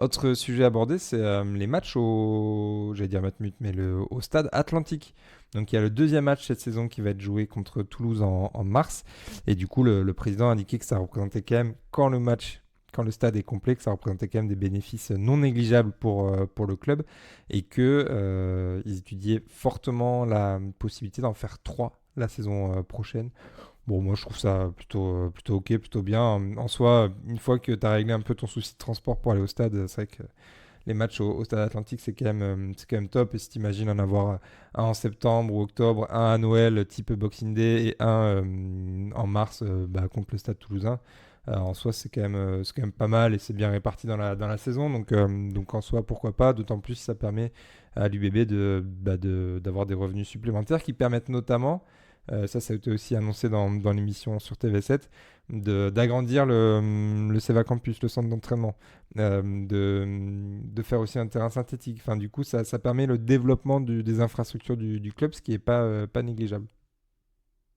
Autre sujet abordé, c'est les matchs j'allais dire Matmut, mais au stade Atlantique. Donc il y a le deuxième match cette saison qui va être joué contre Toulouse en mars. Et du coup, le président a indiqué que ça représentait quand même, quand le stade est complet, que ça représentait quand même des bénéfices non négligeables pour le club. Et que ils étudiaient fortement la possibilité d'en faire trois la saison prochaine. Bon, moi je trouve ça plutôt ok, plutôt bien. En soi, une fois que tu as réglé un peu ton souci de transport pour aller au stade, c'est vrai que les matchs au stade Atlantique, c'est quand même top. Et si tu imagines en avoir un en septembre ou octobre, un à Noël type Boxing Day et un en mars bah, contre le stade toulousain, en soi c'est quand même pas mal et c'est bien réparti dans la saison. Donc en soi, pourquoi pas, d'autant plus si ça permet à l'UBB d'avoir des revenus supplémentaires qui permettent notamment ça a été aussi annoncé dans l'émission sur TV7, d'agrandir le Seva Campus, le centre d'entraînement, de faire aussi un terrain synthétique. Enfin, du coup, ça permet le développement des infrastructures du club, ce qui n'est pas négligeable.